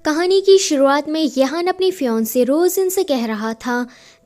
कहानी की शुरुआत में यहान अपनी फियांसे रोजिन से कह रहा था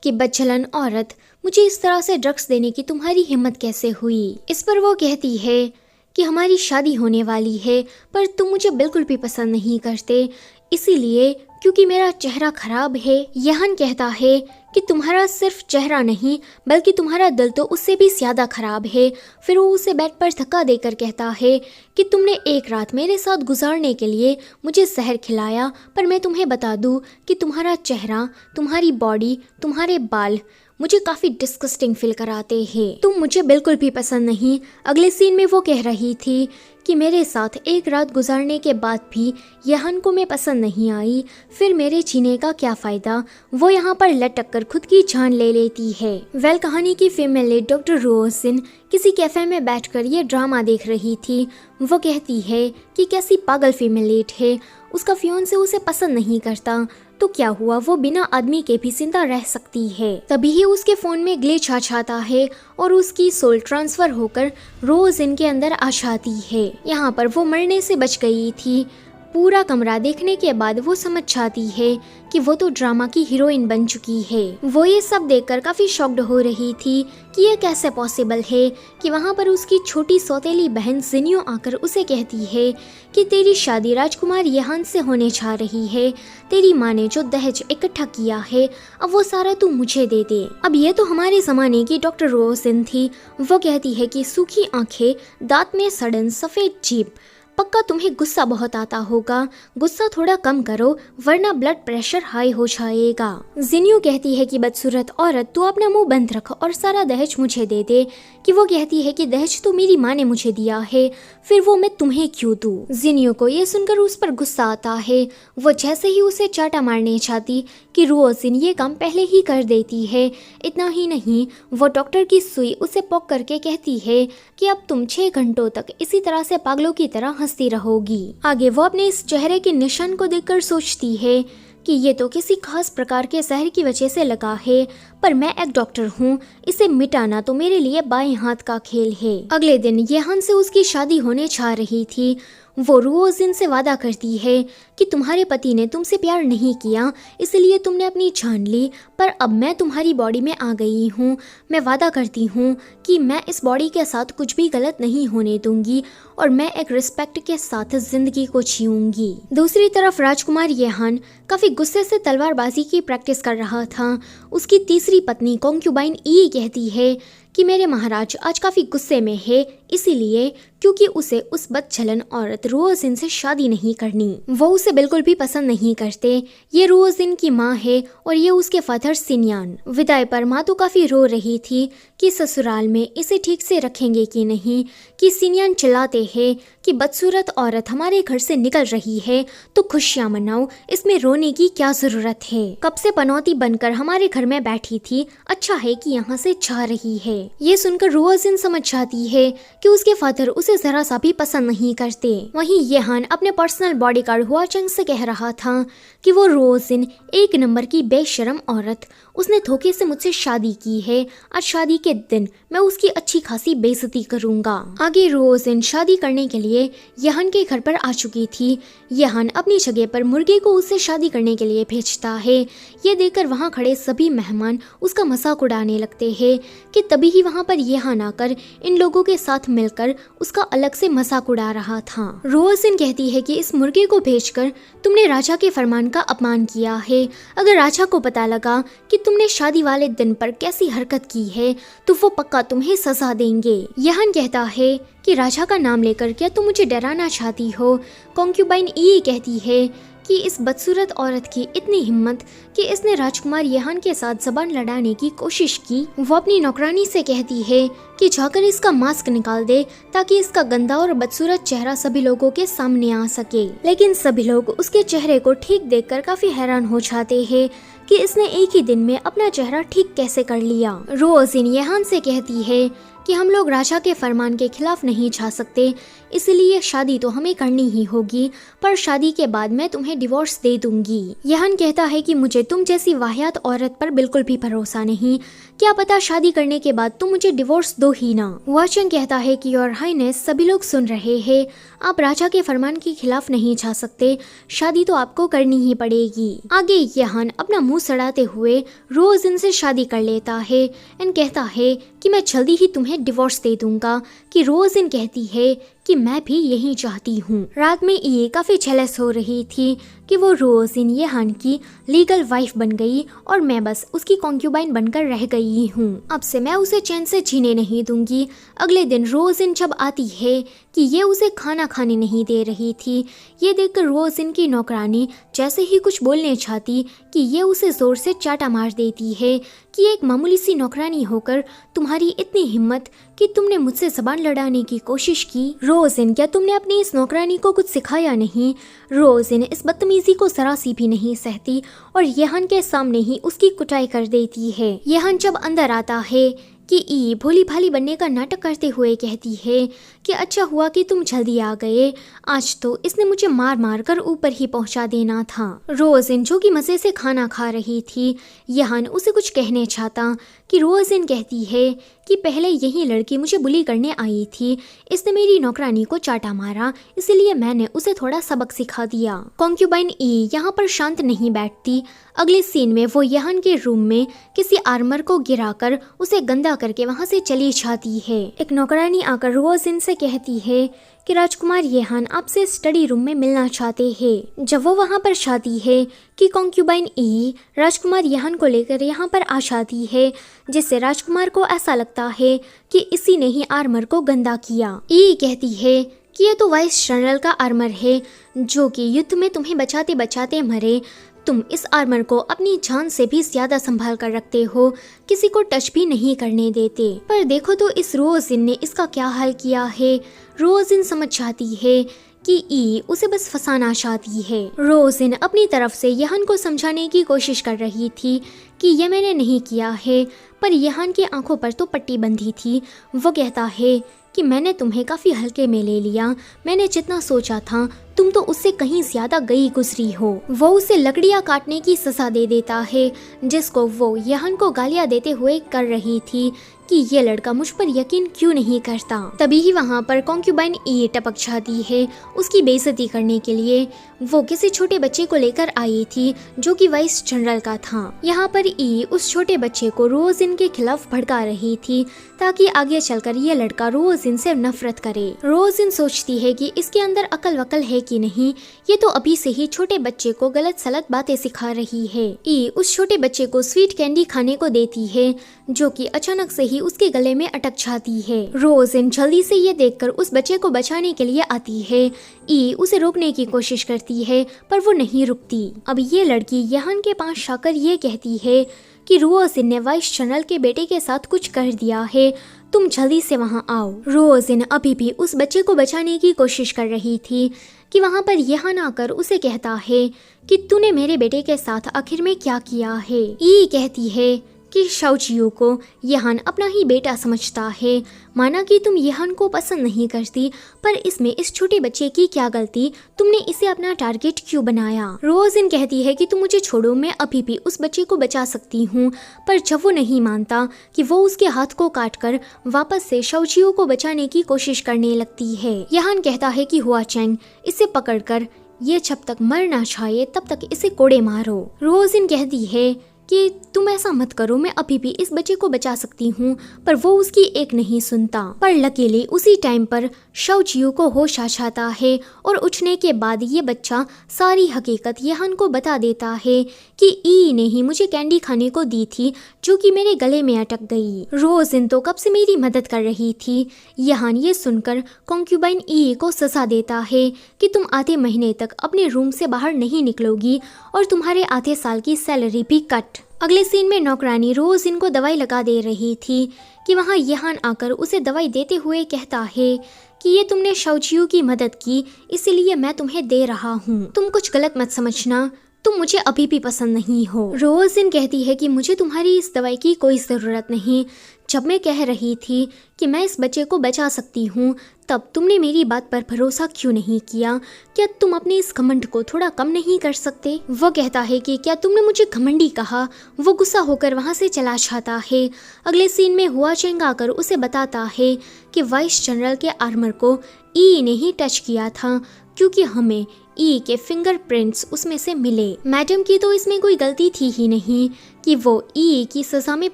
कि बदचलन औरत, मुझे इस तरह से ड्रग्स देने की तुम्हारी हिम्मत कैसे हुई। इस पर वो कहती है कि हमारी शादी होने वाली है पर तुम मुझे बिल्कुल भी पसंद नहीं करते, इसीलिए क्योंकि मेरा चेहरा खराब है। यहान कहता है कि तुम्हारा सिर्फ चेहरा नहीं बल्कि तुम्हारा दिल तो उससे भी ज़्यादा खराब है। फिर वो उसे बेड पर धक्का देकर कहता है कि तुमने एक रात मेरे साथ गुजारने के लिए मुझे जहर खिलाया, पर मैं तुम्हें बता दूं कि तुम्हारा चेहरा, तुम्हारी बॉडी, तुम्हारे बाल मुझे काफ़ी डिस्गस्टिंग फील कराते हैं। तुम मुझे बिल्कुल भी पसंद नहीं। अगले सीन में वो कह रही थी कि मेरे साथ एक रात गुजारने के बाद भी यहान को मैं पसंद नहीं आई, फिर मेरे जीने का क्या फ़ायदा। वो यहाँ पर लटक कर खुद की जान ले लेती है। कहानी की फीमेल लीड डॉक्टर रोजिन किसी कैफ़े में बैठकर ये ड्रामा देख रही थी। वो कहती है कि कैसी पागल फीमेल लीड है, उसका फियांसे उसे पसंद नहीं करता तो क्या हुआ, वो बिना आदमी के भी जिंदा रह सकती है। तभी ही उसके फोन में ग्लिच आ जाता है और उसकी सोल ट्रांसफर होकर रोजिन के अंदर आ जाती है। यहाँ पर वो मरने से बच गई थी। पूरा कमरा देखने के बाद वो समझ जाती है कि वो तो ड्रामा की हीरोइन बन चुकी है। वो ये सब देखकर काफी शॉक्ड हो रही थी कि ये कैसे पॉसिबल है कि वहाँ पर उसकी छोटी सौतेली बहन जिनियो आकर उसे कहती है कि तेरी शादी राजकुमार यहान से होने जा रही है। तेरी माँ ने जो दहेज इकट्ठा किया है अब वो सारा तू मुझे दे दे। अब ये तो हमारे जमाने की डॉक्टर रोजिन थी। वो कहती है कि सूखी आंखें, दांत में सड़न, सफेद जीभ, पक्का तुम्हें गुस्सा बहुत आता होगा, गुस्सा थोड़ा कम करो वरना ब्लड प्रेशर हाई हो जाएगा। जिनियो कहती है कि बदसूरत औरत, तू अपना मुंह बंद रख और सारा दहेज मुझे दे दे। कि वो कहती है कि दहेज तो मेरी माँ ने मुझे दिया है, फिर वो मैं तुम्हें क्यों दूं। जिनियो को ये सुनकर उस पर गुस्सा आता है। वो जैसे ही उसे चाटा मारने चाहती कि रोजिन ये काम पहले ही कर देती है। इतना ही नहीं, वो डॉक्टर की सुई उसे पोक करके कहती है कि अब तुम 6 घंटों तक इसी तरह से पागलों की तरह हंसती रहोगी। आगे वो अपने इस चेहरे के निशान को देखकर सोचती है कि ये तो किसी खास प्रकार के जहर की वजह से लगा है, पर मैं एक डॉक्टर हूँ, इसे मिटाना तो मेरे लिए बाएं हाथ का खेल है। अगले दिन यहान से उसकी शादी होने जा रही थी। वो रोजिन से वादा करती है कि तुम्हारे पति ने तुमसे प्यार नहीं किया इसलिए तुमने अपनी जान ली, पर अब मैं तुम्हारी बॉडी में आ गई हूँ। मैं वादा करती हूँ कि मैं इस बॉडी के साथ कुछ भी गलत नहीं होने दूंगी और मैं एक रिस्पेक्ट के साथ जिंदगी को जीऊंगी। दूसरी तरफ राजकुमार यहान काफी गुस्से से तलवारबाजी की प्रैक्टिस कर रहा था। उसकी तीसरी पत्नी कॉन्क्यूबाइन ई कहती है कि मेरे महाराज आज काफी गुस्से में है, इसीलिए क्योंकि उसे उस बदचलन औरत रोजिन से शादी नहीं करनी। वो उसे बिल्कुल भी पसंद नहीं करते। ये रोजिन की माँ है और ये उसके फादर सिनियान। विदाई पर माँ तो काफी रो रही थी कि ससुराल में इसे ठीक से रखेंगे कि नहीं। कि सिनियान चिल्लाते हैं कि बदसूरत औरत हमारे घर से निकल रही है तो खुशियाँ मनाओ, इसमें रोने की क्या जरूरत है। कब से पनौती बनकर हमारे घर में बैठी थी, अच्छा है कि यहाँ से जा रही है। ये सुनकर रोजिन समझ जाती है कि उसके फादर उसे जरा सा भी पसंद नहीं करते। वहीं यहान अपने पर्सनल बॉडीगार्ड हुआचंग से कह रहा था कि वो रोजिन एक नंबर की बेशरम औरत, उसने धोखे से मुझसे शादी की है। आज शादी के दिन मैं उसकी अच्छी खासी बेइज्जती करूंगा। आगे रोजिन शादी करने के लिए यहान के घर पर आ चुकी थी। यहान अपनी जगह पर मुर्गे को उससे शादी करने के लिए भेजता है। ये देखकर वहाँ खड़े सभी मेहमान उसका मजाक उड़ाने लगते हैं कि तभी ही वहाँ पर यहान आकर इन लोगों के साथ मिलकर उसका अलग से मजाक उड़ा रहा था। रोजिन कहती है कि इस मुर्गे को भेजकर तुमने राजा के फरमान का अपमान किया है। अगर राजा को पता लगा कि तुमने शादी वाले दिन पर कैसी हरकत की है तो वो पक्का तुम्हें सजा देंगे। यहान कहता है कि राजा का नाम लेकर क्या तुम मुझे डराना चाहती हो। कॉन्क्यूबाइन ई कहती है कि इस बदसूरत औरत की इतनी हिम्मत कि इसने राजकुमार यहान के साथ जबान लड़ाने की कोशिश की। वो अपनी नौकरानी से कहती है कि जाकर इसका मास्क निकाल दे ताकि इसका गंदा और बदसूरत चेहरा सभी लोगों के सामने आ सके। लेकिन सभी लोग उसके चेहरे को ठीक देखकर काफी हैरान हो जाते हैं कि इसने एक ही दिन में अपना चेहरा ठीक कैसे कर लिया। रोजिन यहान से कहती है कि हम लोग राजा के फरमान के खिलाफ नहीं जा सकते, इसलिए शादी तो हमें करनी ही होगी, पर शादी के बाद मैं तुम्हें डिवोर्स दे दूंगी। यहान कहता है कि मुझे तुम जैसी वाहियात औरत पर बिल्कुल भी भरोसा नहीं, क्या पता शादी करने के बाद तुम मुझे डिवोर्स दो ही ना। वाचन कहता है कि योर हाइनेस, सभी लोग सुन रहे हैं, आप राजा के फरमान के खिलाफ नहीं जा सकते, शादी तो आपको करनी ही पड़ेगी। आगे यहान अपना मुंह सड़ाते हुए रोजिन से शादी कर लेता है एंड कहता है कि मैं जल्दी ही तुम्हें डिवोर्स दे दूंगा। कि रोजिन कहती है कि मैं भी यही चाहती हूँ। रात में ये काफी जेलस हो रही थी कि वो रोजिन यहान की लीगल वाइफ बन गई और मैं बस उसकी कॉन्क्यूबाइन बनकर रह गई हूँ। अब से मैं उसे चैन से जीने नहीं दूंगी। अगले दिन रोजिन जब आती है कि ये उसे खाना खाने नहीं दे रही थी, ये देखकर रोजिन की नौकरानी जैसे ही कुछ बोलने चाहती कि ये उसे जोर से चाटा मार देती है कि एक मामूली सी नौकरानी होकर तुम्हारी इतनी हिम्मत कि तुमने मुझसे जबान लड़ाने की कोशिश की। रोजिन, क्या तुमने अपनी इस नौकरानी को कुछ सिखाया नहीं? रोजिन इस बदतमीजी को जरा सी भी नहीं सहती और यहान के सामने ही उसकी कुटाई कर देती है। यहान जब अंदर आता है कि ई भोली भाली बनने का नाटक करते हुए कहती है कि अच्छा हुआ कि तुम जल्दी आ गए, आज तो इसने मुझे मार मार कर ऊपर ही पहुंचा देना था। रोजिन जो कि मजे से खाना खा रही थी, यहान उसे कुछ कहने चाहता कि रोजिन कहती है कि पहले यही लड़की मुझे बुली करने आई थी, इसने मेरी नौकरानी को चाटा मारा, इसलिए मैंने उसे थोड़ा सबक सिखा दिया। कॉन्क्यूबाइन ई यहाँ पर शांत नहीं बैठती। अगले सीन में वो यहान के रूम में किसी आर्मर को गिराकर उसे गंदा करके वहाँ से चली जाती है। एक नौकरानी आकर रोजिन से कहती है कि राजकुमार यहान आपसे स्टडी रूम में मिलना चाहते हैं। जब वो वहाँ पर जाती है कि कॉन्क्यूबाइन ई राजकुमार यहान को लेकर यहाँ पर आ जाती है, जिससे राजकुमार को ऐसा लगता है कि इसी ने ही आर्मर को गंदा किया। ई कहती है कि ये तो वाइस जनरल का आर्मर है जो कि युद्ध में तुम्हें बचाते बचाते मरे, तुम इस आर्मर को अपनी जान से भी ज्यादा संभाल कर रखते हो, किसी को टच भी नहीं करने देते। पर देखो तो इस रोजिन ने इसका क्या हाल किया है। रोजिन समझ जाती है कि ई उसे बस फंसाना चाहती है। रोजिन अपनी तरफ से यहान को समझाने की कोशिश कर रही थी कि ये मैंने नहीं किया है, पर यहान की आंखों पर तो पट्टी बंधी थी। वो कहता है कि मैंने तुम्हें काफी हल्के में ले लिया, मैंने जितना सोचा था तुम तो उससे कहीं ज्यादा गई गुजरी हो। वो उसे लकड़ियां काटने की सजा दे देता है, जिसको वो यहान को गालियां देते हुए कर रही थी कि ये लड़का मुझ पर यकीन क्यों नहीं करता। तभी ही वहाँ पर कॉन्क्यूबाइन ई टपक जाती है उसकी बेइज्जती करने के लिए। वो किसी छोटे बच्चे को लेकर आई थी जो कि वाइस जनरल का था। यहाँ पर ई उस छोटे बच्चे को रोजिन के खिलाफ भड़का रही थी ताकि आगे चलकर ये लड़का रोजिन से नफरत करे। रोजिन सोचती है कि इसके अंदर अकल वकल है कि नहीं, ये तो अभी से ही छोटे बच्चे को गलत सलत बातें सिखा रही है। ई उस छोटे बच्चे को स्वीट कैंडी खाने को देती है जो कि अचानक से ही उसके गले में अटक जाती है। रोजिन जल्दी से ये देखकर उस बच्चे को बचाने के लिए आती है। ई उसे रोकने की कोशिश करती है पर वो नहीं रुकती। अब ये लड़की यहान के पास जाकर ये कहती है कि रोजिन ने वाइस जनरल के बेटे के साथ कुछ कर दिया है, तुम जल्दी से वहाँ आओ। रोजिन अभी भी उस बच्चे को बचाने की कोशिश कर रही थी कि वहाँ पर यहान आकर उसे कहता है कि तूने मेरे बेटे के साथ आखिर में क्या किया है। ई कहती है कि शाओजियो को यहान अपना ही बेटा समझता है, माना कि तुम यहान को पसंद नहीं करती, पर इसमें इस छोटे बच्चे की क्या गलती, तुमने इसे अपना टारगेट क्यों बनाया। रोजिन कहती है कि तुम मुझे छोड़ो, मैं अभी भी उस बच्चे को बचा सकती हूँ, पर जब वो नहीं मानता कि वो उसके हाथ को काटकर वापस से शाओजियो को बचाने की कोशिश करने लगती है। यहान कहता है कि हुआ चैंग, इसे पकड़कर ये जब तक मर ना जाए तब तक इसे कोड़े मारो। रोजिन कहती है कि तुम ऐसा मत करो, मैं अभी भी इस बच्चे को बचा सकती हूँ, पर वो उसकी एक नहीं सुनता। पर लकीली उसी टाइम पर शाओजियो को होश आ जाता है और उठने के बाद ये बच्चा सारी हकीकत यहान को बता देता है कि ई ने ही मुझे कैंडी खाने को दी थी जो कि मेरे गले में अटक गई। रोजिन तो कब से मेरी मदद कर रही थी। यहान ये सुनकर कॉन्क्यूबाइन ई को सजा देता है कि तुम आधे महीने तक अपने रूम से बाहर नहीं निकलोगी और तुम्हारे आधे साल की सैलरी भी कट। अगले सीन में नौकरानी रोजिन को दवाई लगा दे रही थी कि वहाँ यहान आकर उसे दवाई देते हुए कहता है कि ये तुमने शाओजियो की मदद की, इसीलिए मैं तुम्हें दे रहा हूँ, तुम कुछ गलत मत समझना, तुम मुझे अभी भी पसंद नहीं हो। रोजिन कहती है कि मुझे तुम्हारी इस दवाई की कोई ज़रूरत नहीं, जब मैं कह रही थी कि मैं इस बच्चे को बचा सकती हूँ, तब तुमने मेरी बात पर भरोसा क्यों नहीं किया? क्या तुम अपने इस घमंड को थोड़ा कम नहीं कर सकते? वो कहता है कि क्या तुमने मुझे घमंडी कहा? वो गुस्सा होकर वहाँ से चला जाता है। अगले सीन में हुआ चेंग आकर उसे बताता है कि वाइस जनरल के आर्मर को ई ने ही टच किया था, क्योंकि हमें ई के फिंगरप्रिंट्स उसमें से मिले। मैडम की तो इसमें कोई गलती थी ही नहीं कि वो ई की सजा में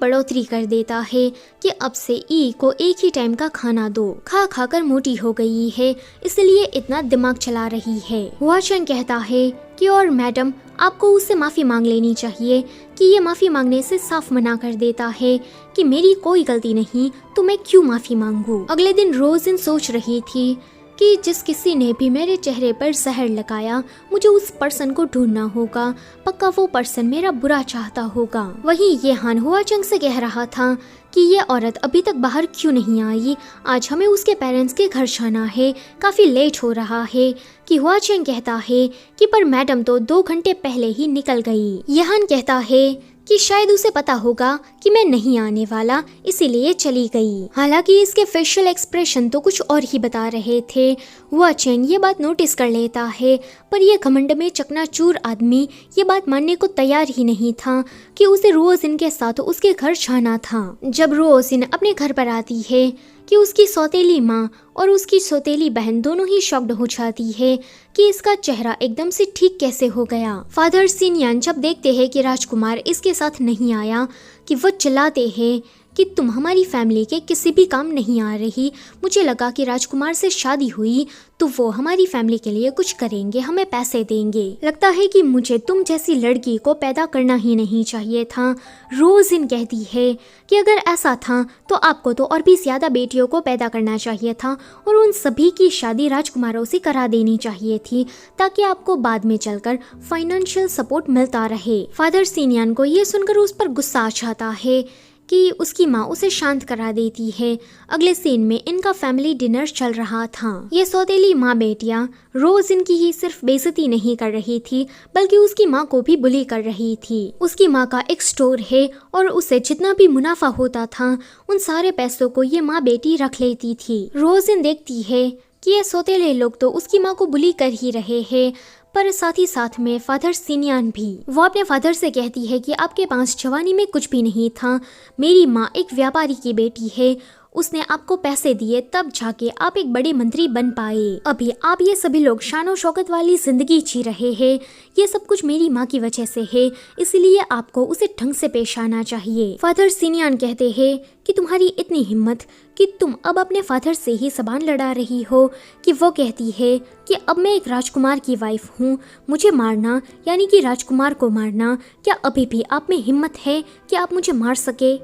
बढ़ोतरी कर देता है कि अब से ई को एक ही टाइम का खाना दो। खा खा कर मोटी हो गई है, इसलिए इतना दिमाग चला रही है। हुआ चेंग कहता है कि और मैडम, आपको उससे माफ़ी मांग लेनी चाहिए कि ये माफ़ी मांगने से साफ मना कर देता है कि मेरी कोई गलती नहीं, तो मैं क्यों माफ़ी मांगू। अगले दिन रोजिन सोच रही थी कि जिस किसी ने भी मेरे चेहरे पर जहर लगाया, मुझे उस पर्सन को ढूंढना होगा। पक्का वो पर्सन मेरा बुरा चाहता होगा। वहीं येहान हुआ चेंग से कह रहा था कि ये औरत अभी तक बाहर क्यों नहीं आई, आज हमें उसके पेरेंट्स के घर जाना है, काफ़ी लेट हो रहा है। कि हुआ चेंग कहता है कि पर मैडम तो 2 घंटे पहले ही निकल गई। येहान कहता है कि शायद उसे पता होगा कि मैं नहीं आने वाला, इसीलिए चली गई। हालांकि इसके फेशियल एक्सप्रेशन तो कुछ और ही बता रहे थे। हुआ चेंग ये बात नोटिस कर लेता है, पर यह घमंड में चकनाचूर आदमी ये बात मानने को तैयार ही नहीं था कि उसे रोजिन के साथ उसके घर जाना था। जब रोजिन अपने घर पर आती है कि उसकी सौतेली माँ और उसकी सौतेली बहन दोनों ही शॉक्ड हो जाती है कि इसका चेहरा एकदम से ठीक कैसे हो गया। फादर सिनियन जब देखते हैं कि राजकुमार इसके साथ नहीं आया, कि वो चिल्लाते हैं कि तुम हमारी फैमिली के किसी भी काम नहीं आ रही। मुझे लगा कि राजकुमार से शादी हुई तो वो हमारी फैमिली के लिए कुछ करेंगे, हमें पैसे देंगे। लगता है कि मुझे तुम जैसी लड़की को पैदा करना ही नहीं चाहिए था। रोजिन कहती है कि अगर ऐसा था तो आपको तो और भी ज्यादा बेटियों को पैदा करना चाहिए था और उन सभी की शादी राजकुमारों से करा देनी चाहिए थी, ताकि आपको बाद में चलकर फाइनेंशियल सपोर्ट मिलता रहे। फादर सिनियन को ये सुनकर उस पर गुस्सा आ जाता है कि उसकी माँ उसे शांत करा देती है। अगले सीन में इनका फैमिली डिनर चल रहा था। ये सौतेली माँ बेटियाँ रोज इनकी ही सिर्फ बेइज्जती नहीं कर रही थी, बल्कि उसकी माँ को भी बुली कर रही थी। उसकी माँ का एक स्टोर है और उसे जितना भी मुनाफा होता था उन सारे पैसों को ये माँ बेटी रख लेती थी। रोजिन देखती है कि ये सौतेले लोग तो उसकी माँ को बुली कर ही रहे हैं, पर साथ ही साथ में फादर सिनियन भी। वो अपने फादर से कहती है कि आपके पास जवानी में कुछ भी नहीं था, मेरी माँ एक व्यापारी की बेटी है, उसने आपको पैसे दिए तब जाके आप एक बड़े मंत्री बन पाए। अभी आप ये सभी लोग शानो शौकत वाली जिंदगी जी रहे हैं, ये सब कुछ मेरी माँ की वजह से है, इसलिए आपको उसे ढंग से पेश आना चाहिए। फादर सिनियन कहते हैं कि तुम्हारी इतनी हिम्मत कि तुम अब अपने फादर से ही जबान लड़ा रही हो। कि वो कहती है कि अब मैं एक राजकुमार की वाइफ हूँ, मुझे मारना यानी कि राजकुमार को मारना, क्या अभी भी आप में हिम्मत है कि आप मुझे मार सके?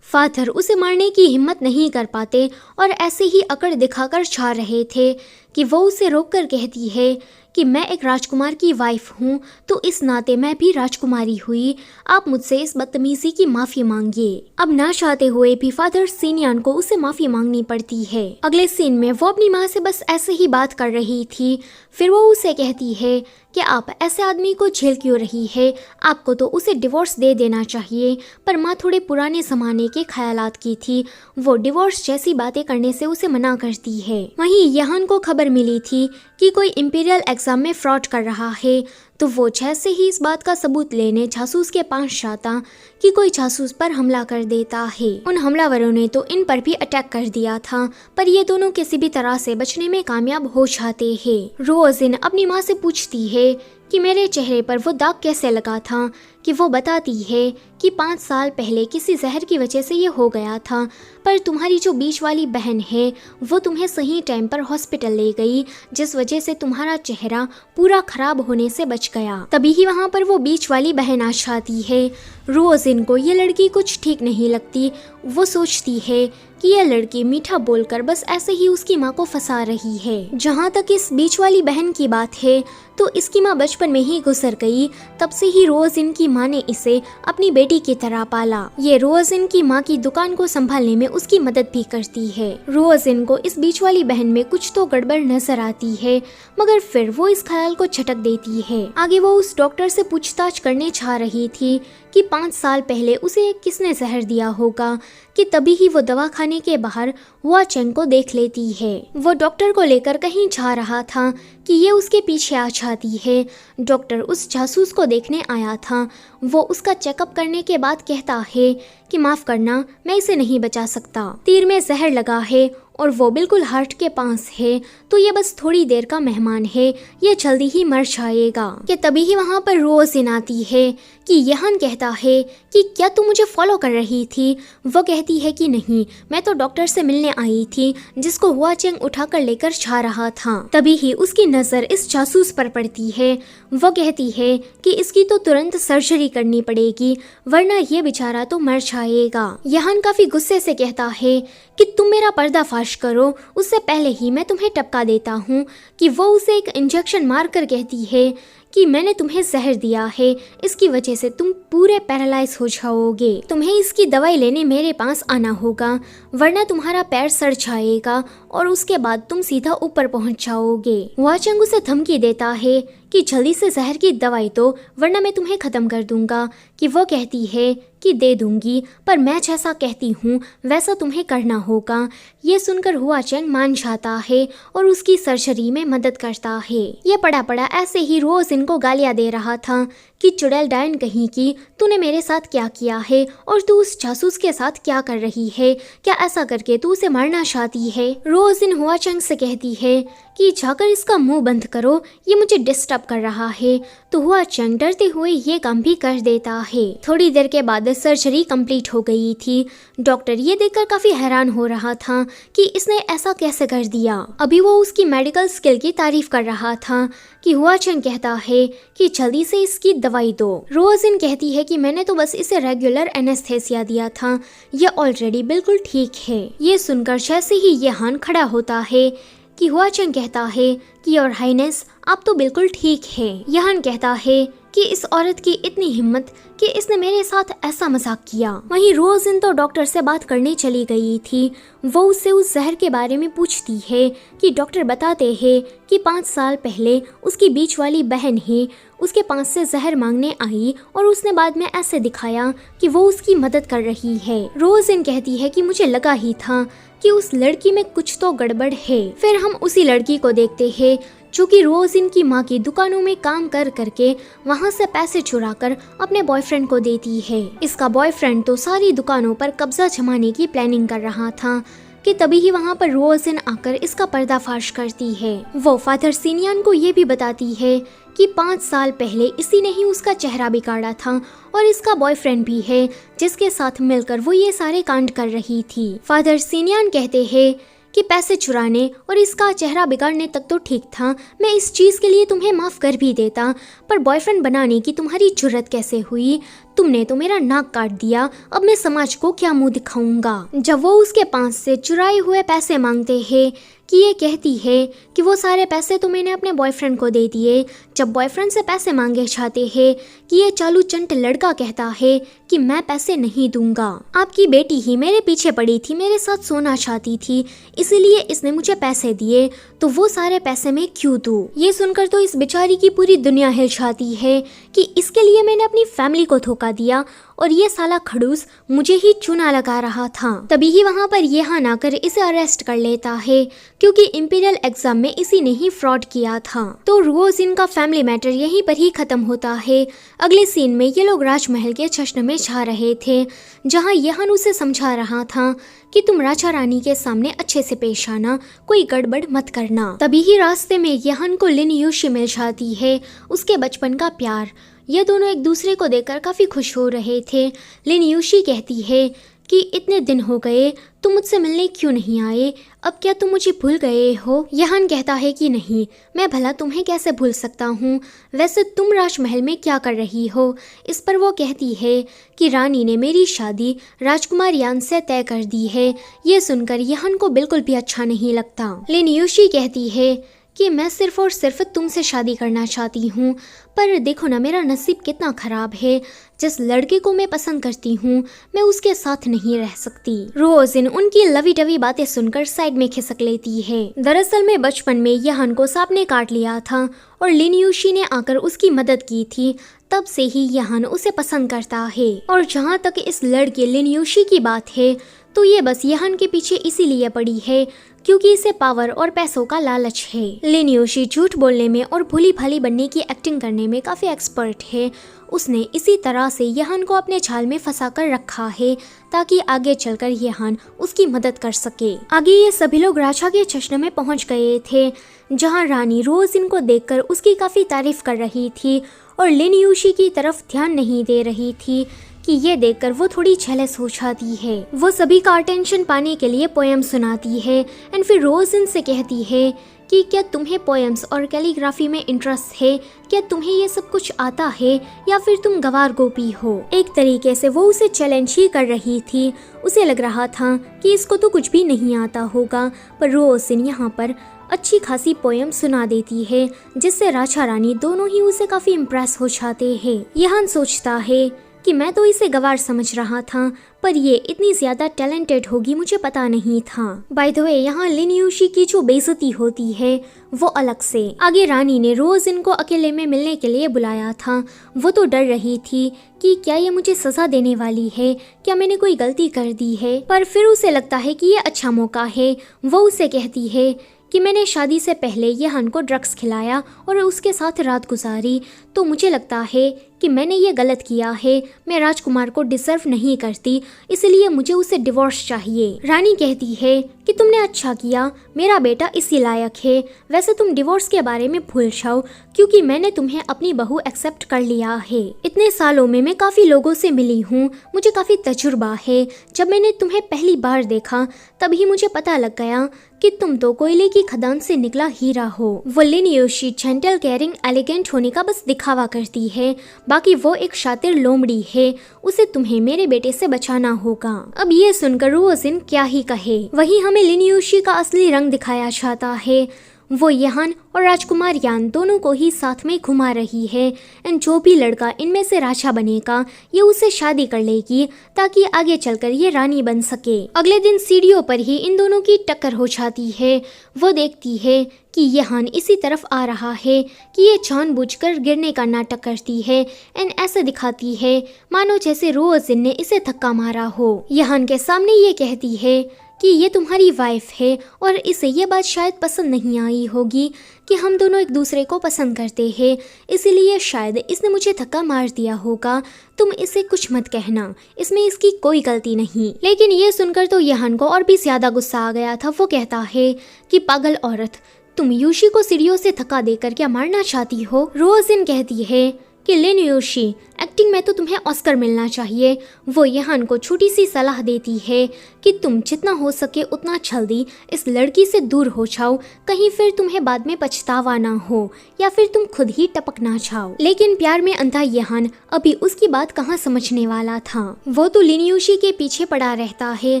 फादर उसे मारने की हिम्मत नहीं कर पाते और ऐसे ही अकड़ दिखाकर छा रहे थे कि वो उसे रोककर कहती है कि मैं एक राजकुमार की वाइफ हूँ, तो इस नाते मैं भी राजकुमारी हुई, आप मुझसे इस बदतमीजी की माफ़ी मांगिए। अब ना चाहते हुए भी फादर सिनियन को उसे माफ़ी मांगनी पड़ती है। अगले सीन में वो अपनी माँ से बस ऐसे ही बात कर रही थी, फिर वो उसे कहती है कि आप ऐसे आदमी को झेल क्यों रही है, आपको तो उसे डिवोर्स दे देना चाहिए। पर माँ थोड़े पुराने ज़माने के ख्यालात की थी, वो डिवोर्स जैसी बातें करने से उसे मना करती है। वहीं येहान को खबर मिली थी कि कोई इंपीरियल एग्जाम में फ्रॉड कर रहा है, तो वो जैसे ही इस बात का सबूत लेने जासूस के पास जाता कि कोई जासूस पर हमला कर देता है। उन हमलावरों ने तो इन पर भी अटैक कर दिया था, पर ये दोनों किसी भी तरह से बचने में कामयाब हो जाते हैं। रोजिन अपनी माँ से पूछती है कि मेरे चेहरे पर वो दाग कैसे लगा था, कि वो बताती है कि 5 साल पहले किसी जहर की वजह से ये हो गया था, पर तुम्हारी जो बीच वाली बहन है वो तुम्हें सही टाइम पर हॉस्पिटल ले गई, जिस वजह से तुम्हारा चेहरा पूरा खराब होने से बच गया। तभी ही वहाँ पर वो बीच वाली बहन आ जाती है। रोजिन को ये लड़की कुछ ठीक नहीं लगती, वो सोचती है कि यह लड़की मीठा बोलकर बस ऐसे ही उसकी माँ को फंसा रही है। जहाँ तक इस बीच वाली बहन की बात है तो इसकी माँ बचपन में ही गुजर गई, तब से ही रोज इनकी माँ ने इसे अपनी बेटी की तरह पाला। ये रोज इनकी माँ की दुकान को संभालने में उसकी मदद भी करती है। रोज इनको इस बीच वाली बहन में कुछ तो गड़बड़ नजर आती है, मगर फिर वो इस ख्याल को झटक देती है। आगे वो उस डॉक्टर से पूछताछ करने चाह रही थी कि 5 साल पहले उसे किसने जहर दिया होगा, कि तभी ही वो दवाखाने के बाहर हुआ चेंग को देख लेती है। वो डॉक्टर को लेकर कहीं जा रहा था कि ये उसके पीछे आ जाती है। डॉक्टर उस जासूस को देखने आया था। वो उसका चेकअप करने के बाद कहता है कि माफ करना, मैं इसे नहीं बचा सकता। तीर में जहर लगा है और वो बिल्कुल हार्ट के पास है, तो ये बस थोड़ी देर का मेहमान है, ये जल्दी ही मर जाएगा। कि तभी ही वहाँ पर रोज इन आती है कि यहान कहता है कि क्या तू मुझे फॉलो कर रही थी? वो कहती है कि नहीं, मैं तो डॉक्टर से मिलने आई थी जिसको हुआ चेंग उठाकर लेकर जा रहा था। तभी ही उसकी नजर इस जासूस पर पड़ती है। वो कहती है कि इसकी तो तुरंत सर्जरी करनी पड़ेगी, वरना ये बेचारा तो मर जाएगा। यहान काफी गुस्से से कहता है कि तुम मेरा पर्दाफाश करो, उससे पहले ही मैं तुम्हें टपका देता हूँ। कि वो उसे एक इंजेक्शन मारकर कहती है कि मैंने तुम्हें जहर दिया है, इसकी वजह से तुम पूरे पैरालाइज हो जाओगे। तुम्हें इसकी दवाई लेने मेरे पास आना होगा, वरना तुम्हारा पैर सड़ जाएगा और उसके बाद तुम सीधा ऊपर पहुंच जाओगे। वाचंग उसे धमकी देता है कि जल्दी से जहर की दवाई दो, वरना मैं तुम्हें खत्म कर दूंगा। कि वो कहती है कि दे दूंगी, पर मैं जैसा कहती हूँ वैसा तुम्हें करना होगा। ये सुनकर हुआ चेंग मान जाता है और उसकी सर्जरी में मदद करता है। ये पड़ा पड़ा ऐसे ही रोज इनको गालियाँ दे रहा था कि चुड़ैल डायन कहीं की, तूने मेरे साथ क्या किया है और तू उस जासूस के साथ क्या कर रही है? क्या ऐसा करके तू उसे मारना चाहती है? रोज इन हुआ चेंग से कहती है कि जाकर इसका मुंह बंद करो, ये मुझे डिस्टर्ब कर रहा है। तो हुआ चेंग डरते हुए ये काम भी कर देता है। थोड़ी देर के बाद सर्जरी कंप्लीट हो गई थी। डॉक्टर ये देखकर काफी हैरान हो रहा था कि इसने ऐसा कैसे कर दिया। अभी वो उसकी मेडिकल स्किल की तारीफ कर रहा था कि हुआ चेंग कहता है कि जल्दी से इसकी दवाई दो। रोज इन कहती है कि मैंने तो बस इसे रेगुलर एनेस्थेसिया दिया था, ये ऑलरेडी बिल्कुल ठीक है। ये सुनकर जैसे ही यहान खड़ा होता है कि हुआ चेंग कहता है कि योर हाइनेस, आप तो बिल्कुल ठीक है। यहान कहता है कि इस औरत की इतनी हिम्मत कि इसने मेरे साथ ऐसा मजाक किया। वहीं रोज इन तो डॉक्टर से बात करने चली गई थी। वो उससे उस जहर के बारे में पूछती है कि डॉक्टर बताते हैं कि 5 साल पहले उसकी बीच वाली बहन ही उसके पास से जहर मांगने आई और उसने बाद में ऐसे दिखाया कि वो उसकी मदद कर रही है। रोज इन कहती है कि मुझे लगा ही था कि उस लड़की में कुछ तो गड़बड़ है। फिर हम उसी लड़की को देखते हैं जो कि रोज इनकी माँ की दुकानों में काम कर करके वहाँ से पैसे चुराकर अपने बॉयफ्रेंड को देती है। इसका बॉयफ्रेंड तो सारी दुकानों पर कब्जा जमाने की प्लानिंग कर रहा था कि तभी ही वहाँ पर रोजिन आकर इसका पर्दाफाश करती है। वो फादर सिनियन को ये भी बताती है कि 5 साल पहले इसी ने ही उसका चेहरा बिगाड़ा था और इसका बॉयफ्रेंड भी है जिसके साथ मिलकर वो ये सारे कांड कर रही थी। फादर सिनियन कहते हैं कि पैसे चुराने और इसका चेहरा बिगाड़ने तक तो ठीक था, मैं इस चीज के लिए तुम्हें माफ कर भी देता, पर बॉयफ्रेंड बनाने की तुम्हारी जुर्रत कैसे हुई? तुमने तो मेरा नाक काट दिया, अब मैं समाज को क्या मुंह दिखाऊंगा। जब वो उसके पास से चुराए हुए पैसे मांगते हैं कि ये कहती है कि वो सारे पैसे तो मैंने अपने बॉयफ्रेंड को दे दिए। जब बॉयफ्रेंड से पैसे मांगे जाते हैं कि ये चालू चंट लड़का कहता है कि मैं पैसे नहीं दूंगा, आपकी बेटी ही मेरे पीछे पड़ी थी, मेरे साथ सोना चाहती थी, इसीलिए इसने मुझे पैसे दिए, तो वो सारे पैसे मैं क्यों दूं? ये सुनकर तो इस बेचारी की पूरी दुनिया हिल जाती है कि इसके लिए मैंने अपनी फैमिली को धोखा दिया और ये साला खड़ूस मुझे ही चूना लगा रहा था। तभी ही वहाँ पर यहान आकर इसे अरेस्ट कर लेता है क्योंकि इंपीरियल एग्जाम में इसी ने ही फ्रॉड किया था। तो रोज इनका फैमिली मैटर यहीं पर ही खत्म होता है। अगले सीन में ये लोग राजमहल के जश्न में जा रहे थे, जहाँ यहान उसे समझा रहा था कि तुम राजा रानी के सामने अच्छे से पेश आना, कोई गड़बड़ मत करना। तभी ही रास्ते में यहान को लिन यूशी मिल जाती है, उसके बचपन का प्यार। ये दोनों एक दूसरे को देखकर काफी खुश हो रहे थे। लिन यूशी कहती है कि इतने दिन हो गए तुम मुझसे मिलने क्यों नहीं आए, अब क्या तुम मुझे भूल गए हो। यहान कहता है कि नहीं, मैं भला तुम्हें कैसे भूल सकता हूँ, वैसे तुम राजमहल में क्या कर रही हो। इस पर वो कहती है कि रानी ने मेरी शादी राजकुमार यान से तय कर दी है। ये सुनकर यहान को बिल्कुल भी अच्छा नहीं लगता। लेकिन यूशी कहती है कि मैं सिर्फ और सिर्फ तुमसे शादी करना चाहती हूँ, पर देखो ना मेरा नसीब कितना खराब है, जिस लड़के को मैं पसंद करती हूँ मैं उसके साथ नहीं रह सकती। रोजिन उनकी लवी डवी बातें सुनकर साइड में खिसक लेती है। दरअसल में बचपन में यहान को सांप ने काट लिया था और लिन यूशी ने आकर उसकी मदद की थी, तब से ही यहान उसे पसंद करता है। और जहाँ तक इस लड़के लिन यूशी की बात है तो ये बस यहान के पीछे इसीलिए पड़ी है क्योंकि इसे पावर और पैसों का लालच है। लिन यूशी झूठ बोलने में और भोली भाली बनने की एक्टिंग करने में काफी एक्सपर्ट है। उसने इसी तरह से यहान को अपने जाल में फंसा कर रखा है ताकि आगे चलकर यहान उसकी मदद कर सके। आगे ये सभी लोग राजा के जश्न में पहुंच गए थे, जहां रानी रोज इनको देखकर उसकी काफी तारीफ कर रही थी और लिन यूशी की तरफ ध्यान नहीं दे रही थी कि ये देखकर वो थोड़ी जेलस हो जाती है। वो सभी का अटेंशन पाने के लिए पोएम सुनाती है एंड फिर रोज इनसे कहती है कि क्या तुम्हें पोएम्स और कैलीग्राफी में इंटरेस्ट है, क्या तुम्हें ये सब कुछ आता है या फिर तुम गवार गोपी हो। एक तरीके से वो उसे चैलेंज ही कर रही थी। उसे लग रहा था कि इसको तो कुछ भी नहीं आता होगा, पर रोजिन यहाँ पर अच्छी खासी पोएम सुना देती है जिससे राजा रानी दोनों ही उसे काफी इम्प्रेस हो जाते हैं। यहान सोचता है कि मैं तो इसे गवार समझ रहा था, पर ये इतनी ज्यादा टैलेंटेड होगी मुझे पता नहीं था। बाय द वे यहाँ लिन यूशी की जो बेइज्जती होती है वो अलग से। आगे रानी ने रोज इनको अकेले में मिलने के लिए बुलाया था। वो तो डर रही थी कि क्या ये मुझे सजा देने वाली है, क्या मैंने कोई गलती कर दी है, पर फिर उसे लगता है कि ये अच्छा मौका है। वो उसे कहती है कि मैंने शादी से पहले यहान को ड्रग्स खिलाया और उसके साथ रात गुजारी, तो मुझे लगता है कि मैंने ये गलत किया है। मैं राजकुमार को डिजर्व नहीं करती, इसलिए मुझे उसे डिवोर्स चाहिए। रानी कहती है कि तुमने अच्छा किया, मेरा बेटा इसी लायक है। वैसे तुम डिवोर्स के बारे में भूल जाओ क्योंकि मैंने तुम्हें अपनी बहू एक्सेप्ट कर लिया है। इतने सालों में मैं काफी लोगों से मिली हूँ, मुझे काफी तजुर्बा है। जब मैंने तुम्हें पहली बार देखा तभी मुझे पता लग गया कि तुम तो कोयले की खदान से निकला हीरा हो। वो लिन यूशी जेंटल, केयरिंग, एलिगेंट होने का बस दिखावा करती है, बाकी वो एक शातिर लोमड़ी है। उसे तुम्हें मेरे बेटे से बचाना होगा। अब ये सुनकर रोजिन क्या ही कहे। वहीं हमें लिन यूशी का असली रंग दिखाया जाता है। वो यहान और राजकुमार यान दोनों को ही साथ में घुमा रही है एंड जो भी लड़का इनमें से राजा बनेगा ये उससे शादी कर लेगी ताकि आगे चलकर ये रानी बन सके। अगले दिन सीढ़ियों पर ही इन दोनों की टक्कर हो जाती है। वो देखती है कि यहान इसी तरफ आ रहा है कि ये जानबूझकर गिरने का नाटक करती है एंड ऐसे दिखाती है मानो जैसे रोजिन ने इसे धक्का मारा हो। यहान के सामने ये कहती है कि ये तुम्हारी वाइफ है और इसे ये बात शायद पसंद नहीं आई होगी कि हम दोनों एक दूसरे को पसंद करते हैं, इसीलिए शायद इसने मुझे धक्का मार दिया होगा। तुम इसे कुछ मत कहना, इसमें इसकी कोई गलती नहीं। लेकिन ये सुनकर तो यहान को और भी ज्यादा गुस्सा आ गया था। वो कहता है कि पागल औरत, तुम यूशी को सीढ़ियों से धक्का देकर क्या मारना चाहती हो। रोजिन कहती है कि लिन यूशी, एक्टिंग में तो तुम्हें ऑस्कर मिलना चाहिए। वो यहान को छोटी सी सलाह देती है कि तुम जितना हो सके उतना जल्दी इस लड़की से दूर हो जाओ, कहीं फिर तुम्हें बाद में पछतावा ना हो या फिर तुम खुद ही टपक ना जाओ। लेकिन प्यार में अंधा यहान अभी उसकी बात कहाँ समझने वाला था। वो तो लिन यूशी के पीछे पड़ा रहता है